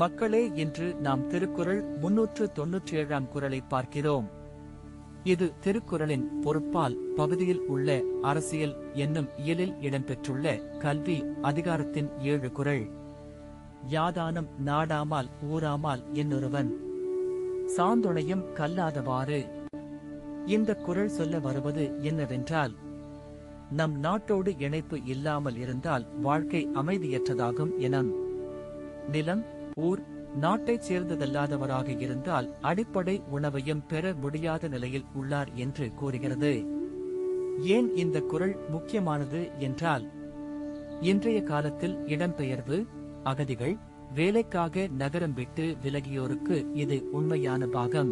மக்களே, இன்று நாம் திருக்குறள் 397ஆம் குறளை பார்க்கிறோம். இது திருக்குறளின் பொருட்பால் பகுதியில் உள்ள அரசியல் என்னும் இயலில் இடம்பெற்றுள்ள கல்வி அதிகாரத்தின் 7 குறள். யாதானம் நாடாமால் ஊராமால் என்னொருவன் சாந்துணையும் கல்லாதவாறு. இந்த குறள் சொல்ல வருவது என்னவென்றால், நம் நாட்டோடு இணைப்பு இல்லாமல் இருந்தால் வாழ்க்கை அமைதியற்றதாகும் எனும். நிலம், ஊர், நாட்டைச் சேர்ந்ததல்லாதவராக இருந்தால் அடிப்படை உணவையும் பெற முடியாத நிலையில் உள்ளார் என்று கூறுகிறது. ஏன் இந்த குறள் முக்கியமானது என்றால், இன்றைய காலத்தில் இடம்பெயர்வு, அகதிகள், வேலைக்காக நகரம் விட்டு விலகியோருக்கு இது உண்மையான பாகம்.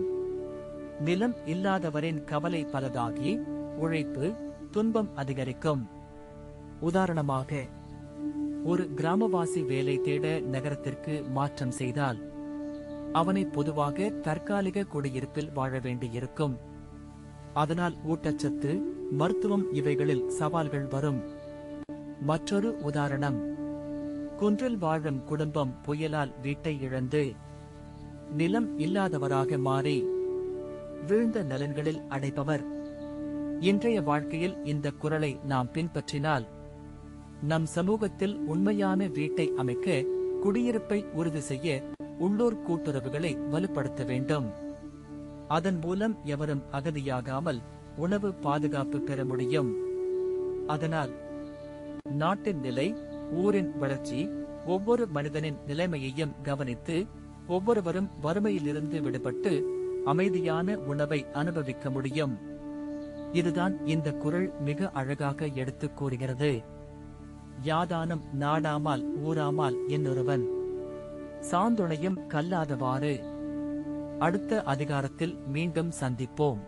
நிலம் இல்லாதவரின் கவலை பலதாகி உழைப்பு, துன்பம் அதிகரிக்கும். உதாரணமாக, ஒரு கிராமவாசி வேலை தேட நகரத்திற்கு மாற்றம் செய்தால் அவனை பொதுவாக தற்காலிக குடியிருப்பில் வாழ வேண்டியிருக்கும். அதனால் ஊட்டச்சத்து, மருத்துவம் இவைகளில் சவால்கள் வரும். மற்றொரு உதாரணம், குன்றில் வாழும் குடும்பம் புயலால் வீட்டை இழந்து நிலம் இல்லாதவராக மாறி வீழ்ந்த நலன்களில் அடைப்பவர். இன்றைய வாழ்க்கையில் இந்த குறளை நாம் பின்பற்றினால் நம் சமூகத்தில் உண்மையான வீட்டை அமைக்க, குடியிருப்பை உறுதி செய்ய உள்ளூர் கூட்டுறவுகளை வலுப்படுத்த வேண்டும். அதன் மூலம் எவரும் அகதியாகாமல் உணவு பாதுகாப்பு பெற முடியும். அதனால் நாட்டின் நிலை, ஊரின் வளர்ச்சி, ஒவ்வொரு மனிதனின் நிலைமையையும் கவனித்து ஒவ்வொருவரும் வறுமையிலிருந்து விடுபட்டு அமைதியான உணவை அனுபவிக்க முடியும். இதுதான் இந்த குறள் மிக அழகாக எடுத்துக் கூறுகிறது. யாதானம் நாடாமால் ஊராமால் என்னொருவன் சாந்துணையும் கல்லாதவாறு. அடுத்த அதிகாரத்தில் மீண்டும் சந்திப்போம்.